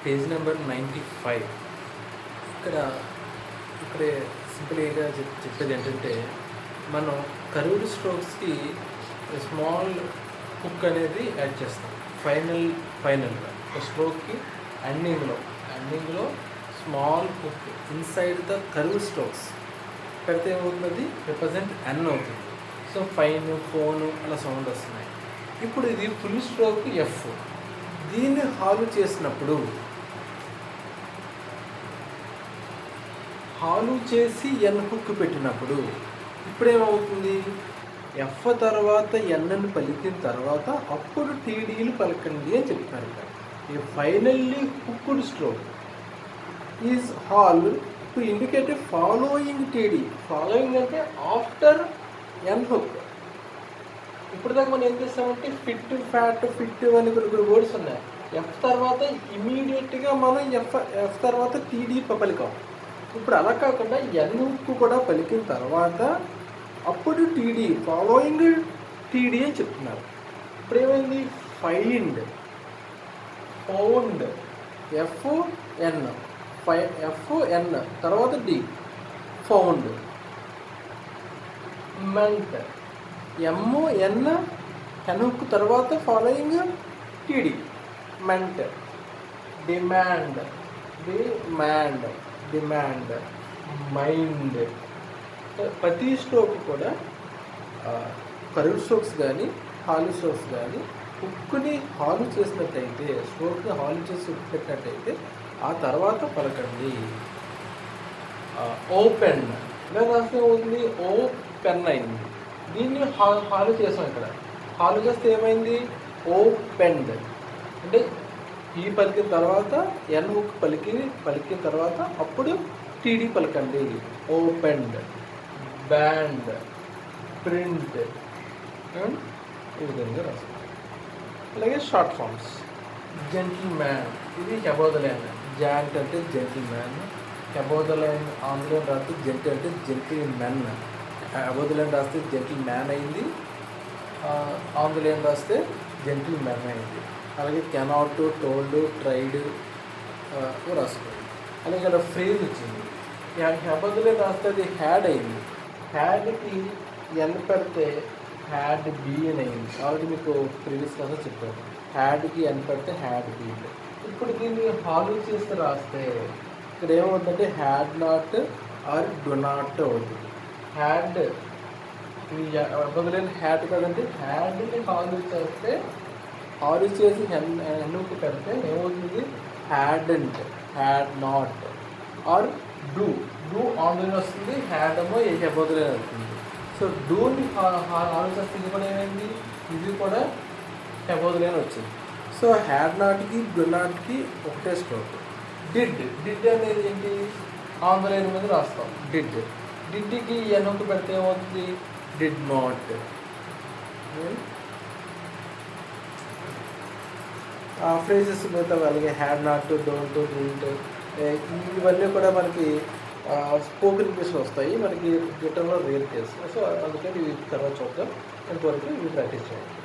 Page number 95. ఇక్కడ ఇక్కడే సింపుల్గా చెప్పేది ఏంటంటే, మనం కర్వ్డ్ స్ట్రోక్స్కి స్మాల్ హుక్ అనేది యాడ్ చేస్తాం. ఫైనల్గా ఒక స్ట్రోక్కి ఎండింగ్లో small hook inside the curve strokes పెడితే ఏమవుతుంది, రిప్రజెంట్ ఎన్ అవుతుంది. సో ఫైన్, ఫోన్ అలా సౌండ్ వస్తున్నాయి. ఇప్పుడు ఇది ఫుల్ స్ట్రోక్ ఎఫ్. దీన్ని హాలు చేసి ఎన్ హుక్ పెట్టినప్పుడు ఇప్పుడేమవుతుంది, ఎఫ్ తర్వాత ఎన్ను పలికిన తర్వాత అప్పుడు టీడీలు పలకండి అని చెప్తున్నారు. ఇక్కడ ఈ finally hooked stroke is hall to indicate following TD. Following అంటే ఆఫ్టర్ ఎన్ హుక్. ఇప్పుడు దాకా మనం ఏం చేస్తామంటే ఫిట్, ఫ్యాట్, ఫిట్ అని కొన్ని వర్డ్స్ ఉన్నాయి. ఎఫ్ తర్వాత ఇమీడియట్గా మనం ఎఫ్ తర్వాత టీడీ పలికాం. ఇప్పుడు అలా కాకుండా ఎన్ హుక్ కూడా పలికిన తర్వాత అప్పుడు టీడీ, ఫాలోయింగ్ టీడీ అని చెప్తున్నారు. ఇప్పుడు ఏమైంది, ఫైండ్, ఫౌండ్, ఎఫ్ఎన్, ఎఫ్ఎన్ తర్వాత డి, ఫౌండ్, మెంట్, ఎంఎన్, ఎన్ హుక్ తర్వాత following TD, meant, demand, mind. ప్రతి స్ట్రోక్ కూడా కర్వ్డ్ స్ట్రోక్స్ కానీ హాలు స్ట్రోక్స్ కానీ హుక్ని హాలు చేసినట్టయితే, స్ట్రోక్ని హాలు చేసి పెట్టినట్టయితే ఆ తర్వాత పలకండి. ఓపెన్ ఇలా రాస్తే అవుతుంది, ఓపెన్ అయింది. దీన్ని హాలు చేసాం. ఇక్కడ హాలు చేస్తే ఏమైంది, ఓపెన్డ్. అంటే ఈ పలికిన తర్వాత ఎన్ హుక్ పలికిన తర్వాత అప్పుడు టీడీ పలకండి. ఓపెన్డ్, బ్యాండ్, ప్రింట్, ఈ విధంగా రాస్తాం. అలాగే షార్ట్ ఫామ్స్, జెంటిల్ మ్యాన్, ఇది అబౌవ్ ద లైన్. జాంట్ అంటే gentle man, above the line ఆంగ్లం రాస్తే జెంటిల్ అంటే gentle men. Above the line రాస్తే జెంటిల్ మ్యాన్ అయింది, ఆన్ ద లైన్ రాస్తే జెంటిల్ మెన్ అయింది. అలాగే కెనాట్, టోల్డ్, ట్రైడ్ రాసుకోండి. అలాగే ఇక్కడ ఫ్రేజ్ వచ్చింది. అబౌవ్ ద లైన్ రాస్తే అది హ్యాడ్ అయింది. హ్యాడ్కి ఎన్ పెడితే హ్యాడ్ బీ అని అయింది. ఆల్రెడీ మీకు ప్రీవియస్ క్లాస్లో చెప్పాను. హ్యాడ్కి ఎన్ పెడితే హ్యాడ్ బీ. ఇప్పుడు దీన్ని హాలు చేస్తే రాస్తే ఇక్కడ ఏమవుతుందంటే had not or do not అవుతుంది. హ్యాడ్ బదులైన హ్యాడ్ కదండి, హ్యాడ్ని హాలు చేస్తే, హాలు చేసి హెన్నుకు పెడితే ఏమవుతుంది, hadn't, had not or do ఆన్లైన్ వస్తుంది, హ్యాడ్ ఏమో బదులైన అవుతుంది. సో డూని హాలు చేస్తే ఇది కూడా ఏమైంది, ఇది కూడా బదులైన వచ్చింది. సో హ్యాడ్ నాట్కి డు నాట్కి ఒకటే స్ట్రోక్. డిడ్ అనేది ఏంటి, ఆన్లైన్ మీద రాస్తాం. డిడ్కి ఎన్నుకు పెడితే ఏమవుతుంది, డిడ్ నాట్. ఫ్రేజెస్ మిగతా అలాగే హ్యాడ్ నాట్, డోంట్, డిడ్, ఇవన్నీ కూడా మనకి స్పోకెన్ ఇంగ్లీష్లో వస్తాయి, మనకి రిటర్న్లో రేర్ కేసు. సో అందుకని ఇవి తర్వాత చూద్దాం. ఇంతవరకు ఇవి ప్రాక్టీస్ చేయండి.